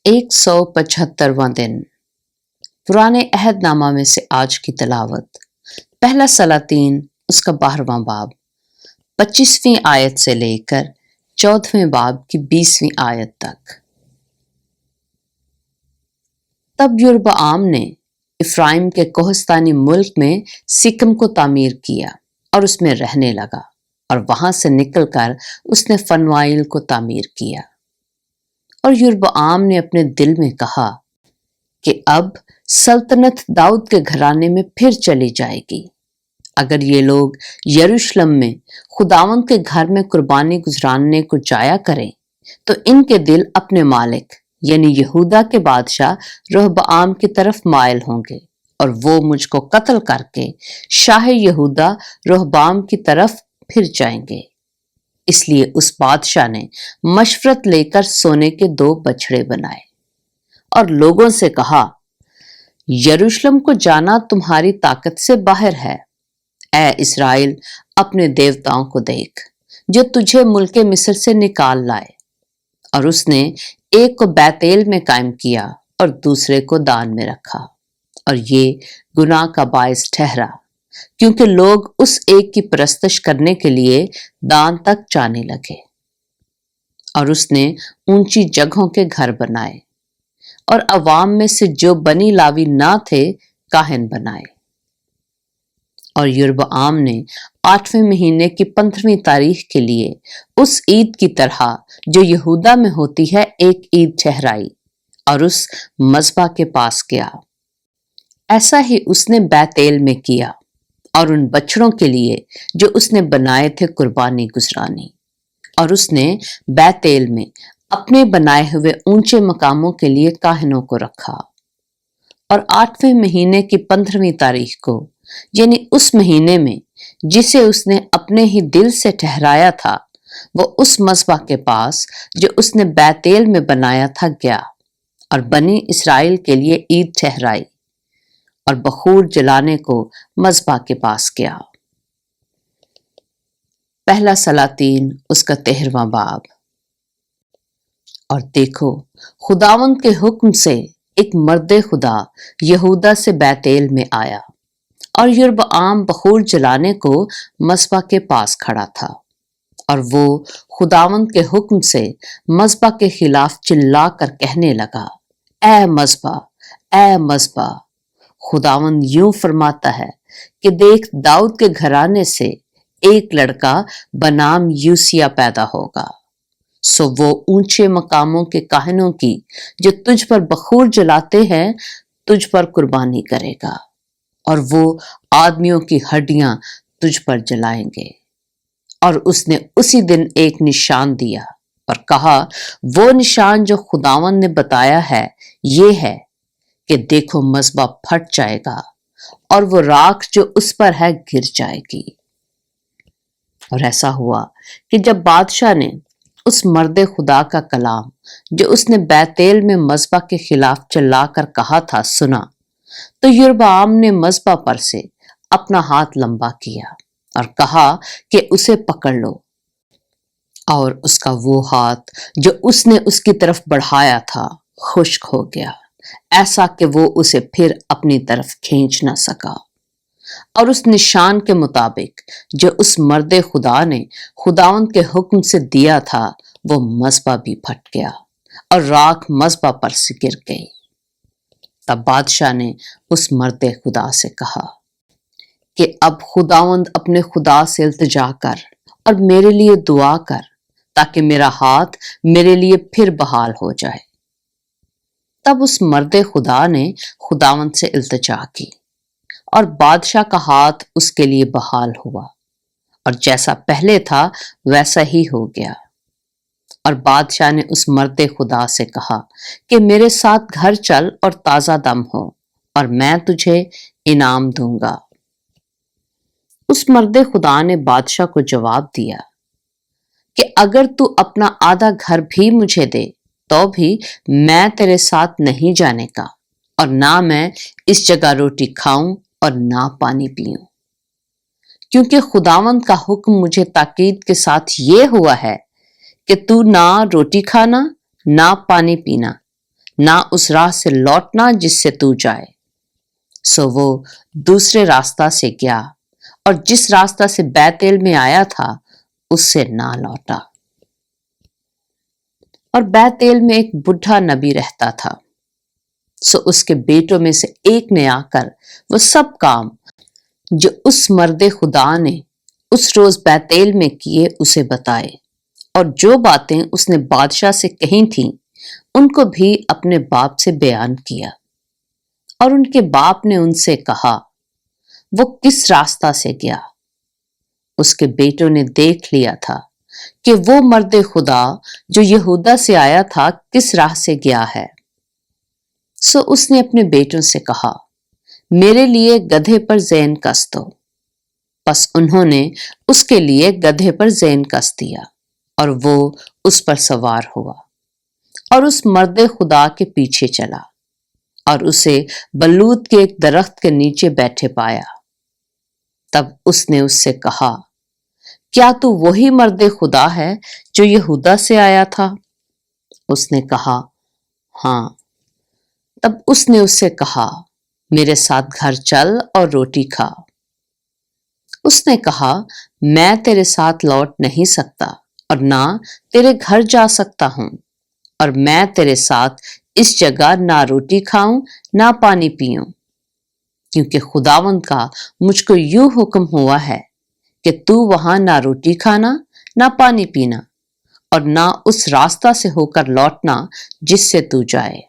175واں دن پرانے عہد نامہ میں سے آج کی تلاوت پہلا سلاطین اس کا 12واں باب 25ویں آیت سے لے کر 14ویں باب کی 20ویں آیت تک۔ تب یربعام نے افرائیم کے کوہستانی ملک میں سکم کو تعمیر کیا اور اس میں رہنے لگا، اور وہاں سے نکل کر اس نے فنوائل کو تعمیر کیا۔ اور یربعام نے اپنے دل میں کہا کہ اب سلطنت داؤد کے گھرانے میں پھر چلی جائے گی۔ اگر یہ لوگ یروشلم میں خداوند کے گھر میں قربانی گزراننے کو جایا کریں تو ان کے دل اپنے مالک یعنی یہودا کے بادشاہ رہبعام کی طرف مائل ہوں گے، اور وہ مجھ کو قتل کر کے شاہ یہودا رہبعام کی طرف پھر جائیں گے۔ اس لیے اس بادشاہ نے مشورت لے کر سونے کے 2 بچھڑے بنائے اور لوگوں سے کہا، یروشلم کو جانا تمہاری طاقت سے باہر ہے۔ اے اسرائیل، اپنے دیوتاؤں کو دیکھ جو تجھے ملک مصر سے نکال لائے۔ اور اس نے ایک کو بیتیل میں قائم کیا اور دوسرے کو دان میں رکھا، اور یہ گناہ کا باعث ٹھہرا کیونکہ لوگ اس ایک کی پرستش کرنے کے لیے دان تک جانے لگے۔ اور اس نے اونچی جگہوں کے گھر بنائے اور عوام میں سے جو بنی لاوی نہ تھے کاہن بنائے۔ اور یربعام نے 8ویں مہینے کی 15ویں تاریخ کے لیے اس عید کی طرح جو یہودا میں ہوتی ہے ایک عید ٹھہرائی اور اس مذبح کے پاس گیا۔ ایسا ہی اس نے بیتیل میں کیا اور ان بچڑوں کے لیے جو اس نے بنائے تھے قربانی گزرانی، اور اس نے بیتیل میں اپنے بنائے ہوئے اونچے مقاموں کے لیے کاہنوں کو رکھا۔ اور 8ویں مہینے کی 15ویں تاریخ کو یعنی اس مہینے میں جسے اس نے اپنے ہی دل سے ٹھہرایا تھا، وہ اس مذبح کے پاس جو اس نے بیتیل میں بنایا تھا گیا اور بنی اسرائیل کے لیے عید ٹھہرائی، اور بخور جلانے کو مذبح کے پاس گیا۔ پہلا سلاطین اس کا 13واں باب۔ اور دیکھو، خداوند کے حکم سے ایک مرد خدا یہودا سے بیتیل میں آیا، اور یربعام بخور جلانے کو مذبح کے پاس کھڑا تھا، اور وہ خداوند کے حکم سے مذبح کے خلاف چلا کر کہنے لگا، اے مذبح، اے مذبح، خداوند یوں فرماتا ہے کہ دیکھ، داؤد کے گھرانے سے ایک لڑکا بنام یوسیہ پیدا ہوگا، سو وہ اونچے مقاموں کے کاہنوں کی جو تجھ پر بخور جلاتے ہیں تجھ پر قربانی کرے گا، اور وہ آدمیوں کی ہڈیاں تجھ پر جلائیں گے۔ اور اس نے اسی دن ایک نشان دیا اور کہا، وہ نشان جو خداوند نے بتایا ہے یہ ہے کہ دیکھو، مذبح پھٹ جائے گا اور وہ راکھ جو اس پر ہے گر جائے گی۔ اور ایسا ہوا کہ جب بادشاہ نے اس مرد خدا کا کلام جو اس نے بیتیل میں مذبح کے خلاف چلا کر کہا تھا سنا، تو یربعام نے مذبح پر سے اپنا ہاتھ لمبا کیا اور کہا کہ اسے پکڑ لو، اور اس کا وہ ہاتھ جو اس نے اس کی طرف بڑھایا تھا خشک ہو گیا، ایسا کہ وہ اسے پھر اپنی طرف کھینچ نہ سکا۔ اور اس نشان کے مطابق جو اس مرد خدا نے خداوند کے حکم سے دیا تھا، وہ مذبح بھی پھٹ گیا اور راکھ مذبح پر سے گر گئی۔ تب بادشاہ نے اس مرد خدا سے کہا کہ اب خداوند اپنے خدا سے التجا کر اور میرے لیے دعا کر تاکہ میرا ہاتھ میرے لیے پھر بحال ہو جائے۔ تب اس مرد خدا نے خداوند سے التجا کی، اور بادشاہ کا ہاتھ اس کے لیے بحال ہوا، اور جیسا پہلے تھا ویسا ہی ہو گیا۔ اور بادشاہ نے اس مرد خدا سے کہا کہ میرے ساتھ گھر چل اور تازہ دم ہو، اور میں تجھے انعام دوں گا۔ اس مرد خدا نے بادشاہ کو جواب دیا کہ اگر تو اپنا آدھا گھر بھی مجھے دے تو بھی میں تیرے ساتھ نہیں جانے کا، اور نہ میں اس جگہ روٹی کھاؤں اور نہ پانی پیوں، کیونکہ خداوند کا حکم مجھے تاکید کے ساتھ یہ ہوا ہے کہ تو نہ روٹی کھانا نہ پانی پینا، نہ اس راہ سے لوٹنا جس سے تو جائے۔ سو وہ دوسرے راستہ سے گیا اور جس راستہ سے بیتیل میں آیا تھا اس سے نہ لوٹا۔ اور بیتیل میں ایک بڈھا نبی رہتا تھا۔ سو اس کے بیٹوں میں سے ایک نے آ کر وہ سب کام جو اس مرد خدا نے اس روز بیتیل میں کیے اسے بتائے، اور جو باتیں اس نے بادشاہ سے کہی تھیں ان کو بھی اپنے باپ سے بیان کیا۔ اور ان کے باپ نے ان سے کہا، وہ کس راستہ سے گیا؟ اس کے بیٹوں نے دیکھ لیا تھا کہ وہ مرد خدا جو یہودا سے آیا تھا کس راہ سے گیا ہے۔ سو اس نے اپنے بیٹوں سے کہا، میرے لیے گدھے پر زین کس دو۔ پس انہوں نے اس کے لیے گدھے پر زین کس دیا اور وہ اس پر سوار ہوا اور اس مرد خدا کے پیچھے چلا اور اسے بلوت کے ایک درخت کے نیچے بیٹھے پایا۔ تب اس نے اس سے کہا، کیا تو وہی مرد خدا ہے جو یہودا سے آیا تھا؟ اس نے کہا، ہاں۔ تب اس نے اس سے کہا، میرے ساتھ گھر چل اور روٹی کھا۔ اس نے کہا، میں تیرے ساتھ لوٹ نہیں سکتا اور نہ تیرے گھر جا سکتا ہوں، اور میں تیرے ساتھ اس جگہ نہ روٹی کھاؤں نہ پانی پیوں، کیونکہ خداوند کا مجھ کو یوں حکم ہوا ہے کہ تو وہاں نہ روٹی کھانا نہ پانی پینا اور نہ اس راستہ سے ہو کر لوٹنا جس سے تو جائے۔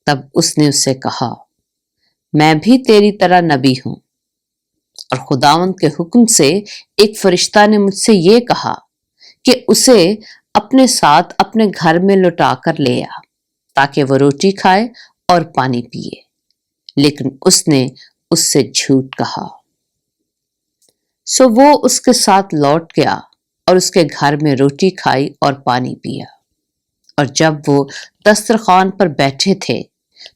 تب اس نے اس سے کہا، میں بھی تیری طرح نبی ہوں، اور خداوند کے حکم سے ایک فرشتہ نے مجھ سے یہ کہا کہ اسے اپنے ساتھ اپنے گھر میں لوٹا کر لے آ تاکہ وہ روٹی کھائے اور پانی پیے، لیکن اس نے اس سے جھوٹ کہا۔ سو وہ اس کے ساتھ لوٹ گیا اور اس کے گھر میں روٹی کھائی اور پانی پیا۔ اور جب وہ دسترخوان پر بیٹھے تھے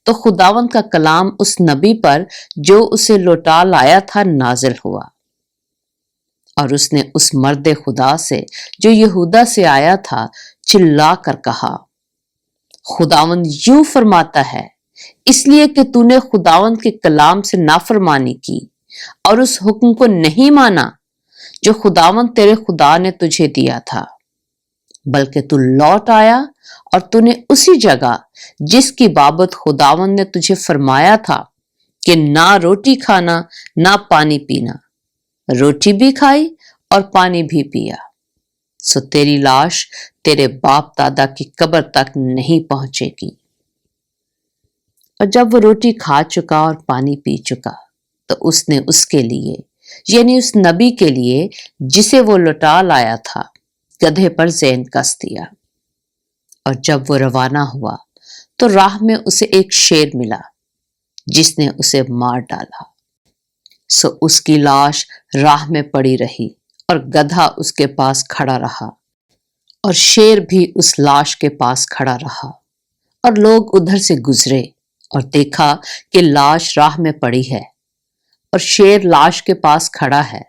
تو خداوند کا کلام اس نبی پر جو اسے لوٹا لایا تھا نازل ہوا، اور اس نے اس مرد خدا سے جو یہودا سے آیا تھا چلا کر کہا، خداوند یوں فرماتا ہے، اس لیے کہ تو نے خداوند کے کلام سے نافرمانی کی اور اس حکم کو نہیں مانا جو خداوند تیرے خدا نے تجھے دیا تھا، بلکہ تو لوٹ آیا اور تو نے اسی جگہ جس کی بابت خداوند نے تجھے فرمایا تھا کہ نہ روٹی کھانا نہ پانی پینا، روٹی بھی کھائی اور پانی بھی پیا۔ سو تیری لاش تیرے باپ دادا کی قبر تک نہیں پہنچے گی۔ اور جب وہ روٹی کھا چکا اور پانی پی چکا تو اس نے اس کے لیے، یعنی اس نبی کے لیے جسے وہ لوٹا لایا تھا، گدھے پر زین کس دیا۔ اور جب وہ روانہ ہوا تو راہ میں اسے ایک شیر ملا جس نے اسے مار ڈالا۔ سو اس کی لاش راہ میں پڑی رہی اور گدھا اس کے پاس کھڑا رہا اور شیر بھی اس لاش کے پاس کھڑا رہا، اور لوگ ادھر سے گزرے اور دیکھا کہ لاش راہ میں پڑی ہے اور شیر لاش کے پاس کھڑا ہے۔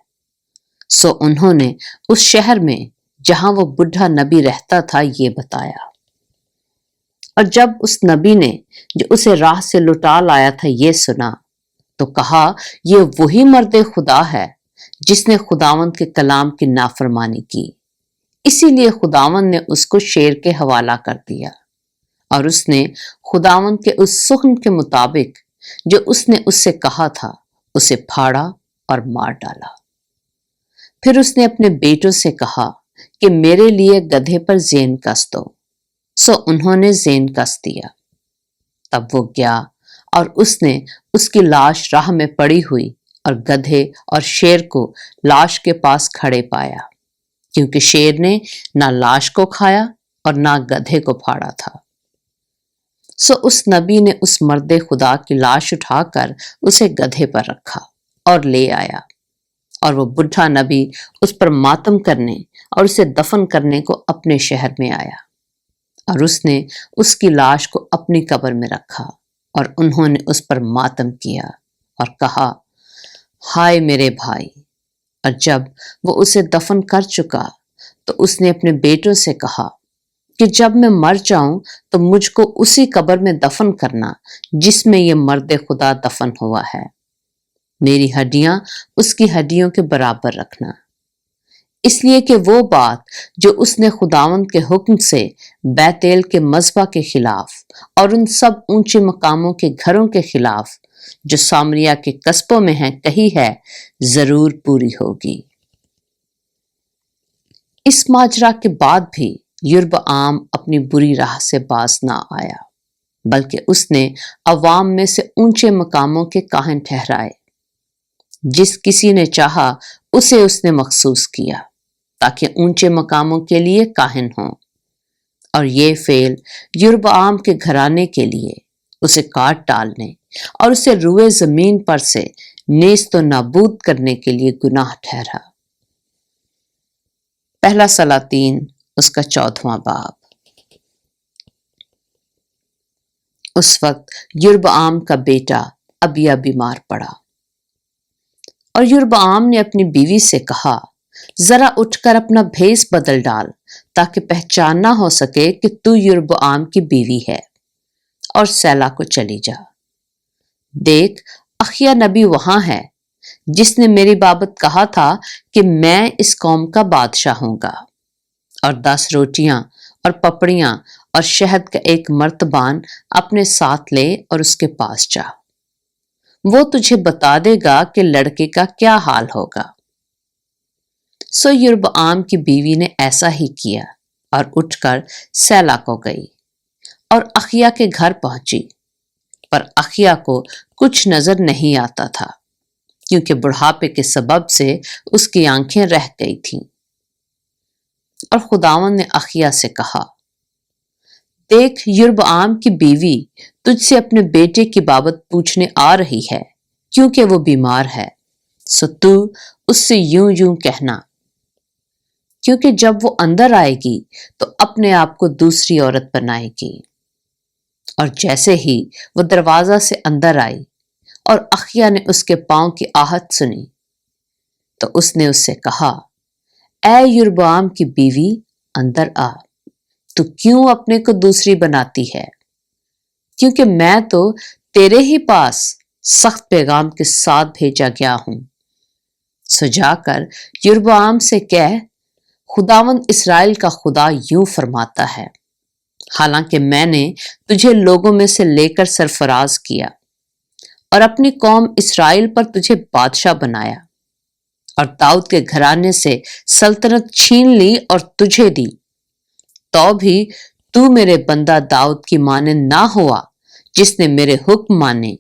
سو انہوں نے اس شہر میں جہاں وہ بڈھا نبی رہتا تھا یہ بتایا۔ اور جب اس نبی نے جو اسے راہ سے لوٹا لایا تھا یہ سنا تو کہا، یہ وہی مرد خدا ہے جس نے خداوند کے کلام کی نافرمانی کی، اسی لیے خداوند نے اس کو شیر کے حوالہ کر دیا، اور اس نے خداوند کے اس حکم کے مطابق جو اس نے اس سے کہا تھا اسے پھاڑا اور مار ڈالا۔ پھر اس نے اپنے بیٹوں سے کہا کہ میرے لیے گدھے پر زین کس دو۔ سو انہوں نے زین کس دیا۔ تب وہ گیا اور اس نے اس کی لاش راہ میں پڑی ہوئی اور گدھے اور شیر کو لاش کے پاس کھڑے پایا، کیونکہ شیر نے نہ لاش کو کھایا اور نہ گدھے کو پھاڑا تھا۔ سو اس نبی نے اس مرد خدا کی لاش اٹھا کر اسے گدھے پر رکھا اور لے آیا، اور وہ بڈھا نبی اس پر ماتم کرنے اور اسے دفن کرنے کو اپنے شہر میں آیا، اور اس نے اس کی لاش کو اپنی قبر میں رکھا، اور انہوں نے اس پر ماتم کیا اور کہا، ہائے میرے بھائی۔ اور جب وہ اسے دفن کر چکا تو اس نے اپنے بیٹوں سے کہا کہ جب میں مر جاؤں تو مجھ کو اسی قبر میں دفن کرنا جس میں یہ مرد خدا دفن ہوا ہے، میری ہڈیاں اس کی ہڈیوں کے برابر رکھنا، اس لیے کہ وہ بات جو اس نے خداوند کے حکم سے بیت ایل کے مذبح کے خلاف اور ان سب اونچے مقاموں کے گھروں کے خلاف جو سامریا کے قصبوں میں ہیں کہی ہے، ضرور پوری ہوگی۔ اس ماجرا کے بعد بھی یربعام اپنی بری راہ سے باز نہ آیا، بلکہ اس نے عوام میں سے اونچے مقاموں کے کاہن ٹھہرائے۔ جس کسی نے چاہا اسے اس نے مخصوص کیا تاکہ اونچے مقاموں کے لیے کاہن ہوں، اور یہ فعل یربعام کے گھرانے کے لیے اسے کاٹ ڈالنے اور اسے روئے زمین پر سے نیست و نابود کرنے کے لیے گناہ ٹھہرا۔ پہلا سلاطین اس کا 14واں باب۔ اس وقت یربعام کا بیٹا ابیا بیمار پڑا، اور یربعام نے اپنی بیوی سے کہا، ذرا اٹھ کر اپنا بھیس بدل ڈال تاکہ پہچان نہ ہو سکے کہ تو یربعام کی بیوی ہے، اور سیلا کو چلی جا۔ دیکھ، اخیا نبی وہاں ہے جس نے میری بابت کہا تھا کہ میں اس قوم کا بادشاہ ہوں گا، اور 10 روٹیاں اور پپڑیاں اور شہد کا ایک مرتبان اپنے ساتھ لے اور اس کے پاس جا، وہ تجھے بتا دے گا کہ لڑکے کا کیا حال ہوگا۔ سو یربعام کی بیوی نے ایسا ہی کیا اور اٹھ کر سیلا کو گئی اور اخیا کے گھر پہنچی، پر اخیا کو کچھ نظر نہیں آتا تھا کیونکہ بڑھاپے کے سبب سے اس کی آنکھیں رہ گئی تھیں۔ اور خداوند نے اخیا سے کہا، دیکھ، یربعام کی بیوی تجھ سے اپنے بیٹے کی بابت پوچھنے آ رہی ہے کیونکہ وہ بیمار ہے، سو تو اس سے یوں یوں کہنا، کیونکہ جب وہ اندر آئے گی تو اپنے آپ کو دوسری عورت بنائے گی۔ اور جیسے ہی وہ دروازہ سے اندر آئی اور اخیا نے اس کے پاؤں کی آہٹ سنی تو اس نے اس سے کہا، اے یربعام کی بیوی، اندر آ، تو کیوں اپنے کو دوسری بناتی ہے؟ کیونکہ میں تو تیرے ہی پاس سخت پیغام کے ساتھ بھیجا گیا ہوں۔ سو جا کر یربعام سے کہہ، خداوند اسرائیل کا خدا یوں فرماتا ہے، حالانکہ میں نے تجھے لوگوں میں سے لے کر سرفراز کیا اور اپنی قوم اسرائیل پر تجھے بادشاہ بنایا، اور داؤد کے گھرانے سے سلطنت چھین لی اور تجھے دی، تو بھی تو میرے بندہ داؤد کی مانند نہ ہوا جس نے میرے حکم مانے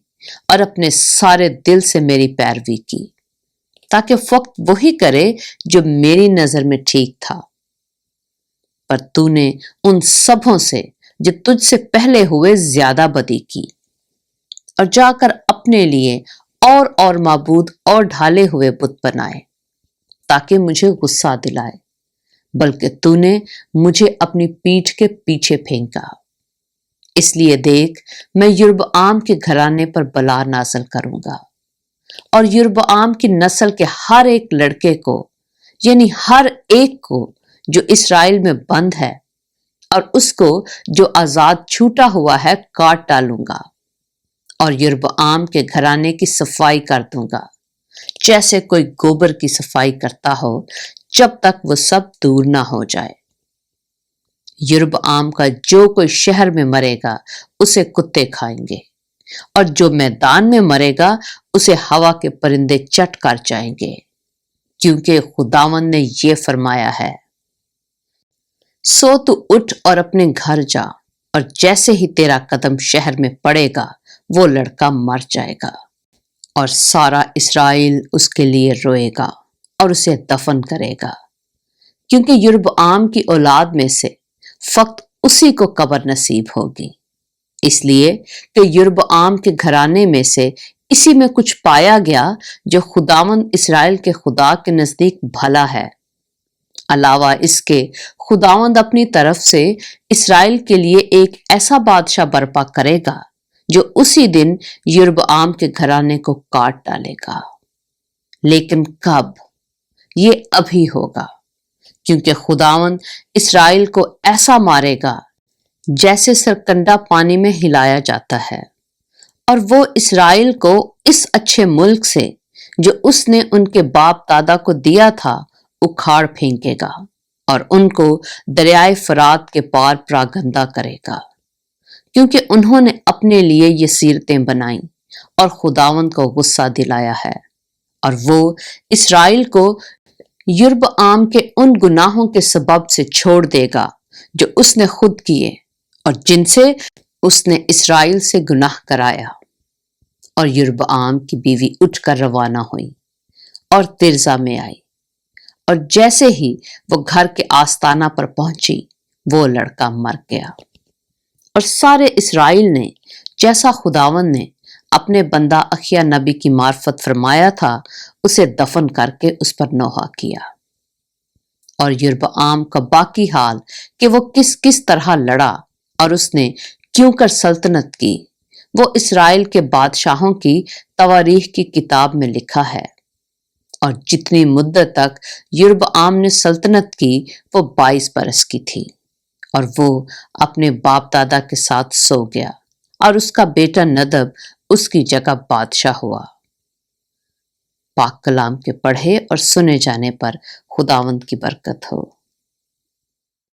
اور اپنے سارے دل سے میری پیروی کی، تاکہ فقط وہی کرے جو میری نظر میں ٹھیک تھا۔ پر تو نے ان سبوں سے جو تجھ سے پہلے ہوئے زیادہ بدی کی، اور جا کر اپنے لیے اور معبود اور ڈھالے ہوئے بت بنائے تاکہ مجھے غصہ دلائے، بلکہ تو نے مجھے اپنی پیٹھ کے پیچھے پھینکا۔ اس لیے دیکھ، میں یربعام کے گھرانے پر بلا نازل کروں گا، اور یربعام کی نسل کے ہر ایک لڑکے کو، یعنی ہر ایک کو جو اسرائیل میں بند ہے، اور اس کو جو آزاد چھوٹا ہوا ہے، کاٹ ڈالوں گا، اور یربعام کے گھرانے کی صفائی کر دوں گا جیسے کوئی گوبر کی صفائی کرتا ہو، جب تک وہ سب دور نہ ہو جائے۔ یربعام کا جو کوئی شہر میں مرے گا اسے کتے کھائیں گے، اور جو میدان میں مرے گا اسے ہوا کے پرندے چٹ کر جائیں گے، کیونکہ خداوند نے یہ فرمایا ہے۔ سو تو اٹھ اور اپنے گھر جا، اور جیسے ہی تیرا قدم شہر میں پڑے گا وہ لڑکا مر جائے گا، اور سارا اسرائیل اس کے لیے روئے گا اور اسے دفن کرے گا، کیونکہ یربعام کی اولاد میں سے فقط اسی کو قبر نصیب ہوگی، اس لیے کہ یربعام کے گھرانے میں سے اسی میں کچھ پایا گیا جو خداوند اسرائیل کے خدا کے نزدیک بھلا ہے۔ علاوہ اس کے خداوند اپنی طرف سے اسرائیل کے لیے ایک ایسا بادشاہ برپا کرے گا جو اسی دن یربعام کے گھرانے کو کاٹ ڈالے گا۔ لیکن کب؟ یہ ابھی ہوگا، کیونکہ خداوند اسرائیل کو ایسا مارے گا جیسے سرکنڈا پانی میں ہلایا جاتا ہے، اور وہ اسرائیل کو اس اچھے ملک سے جو اس نے ان کے باپ دادا کو دیا تھا اکھاڑ پھینکے گا، اور ان کو دریائے فرات کے پار پراگندہ کرے گا، کیونکہ انہوں نے اپنے لیے یہ سیرتیں بنائیں اور خداوند کو غصہ دلایا ہے، اور وہ اسرائیل کو یربعام کے ان گناہوں کے سبب سے چھوڑ دے گا جو اس نے خود کیے اور جن سے اس نے اسرائیل سے گناہ کرایا۔ اور یربعام کی بیوی اٹھ کر روانہ ہوئی اور ترزا میں آئی، اور جیسے ہی وہ گھر کے آستانہ پر پہنچی وہ لڑکا مر گیا۔ اور سارے اسرائیل نے جیسا خداوند نے اپنے بندہ اخیا نبی کی معرفت فرمایا تھا اسے دفن کر کے اس پر نوحہ کیا۔ اور یربعام کا باقی حال کہ وہ کس کس طرح لڑا اور اس نے کیوں کر سلطنت کی، وہ اسرائیل کے بادشاہوں کی تواریخ کی کتاب میں لکھا ہے۔ اور جتنی مدت تک یربعام نے سلطنت کی وہ 22 برس کی تھی، اور وہ اپنے باپ دادا کے ساتھ سو گیا، اور اس کا بیٹا ندب اس کی جگہ بادشاہ ہوا۔ پاک کلام کے پڑھے اور سنے جانے پر خداوند کی برکت ہو۔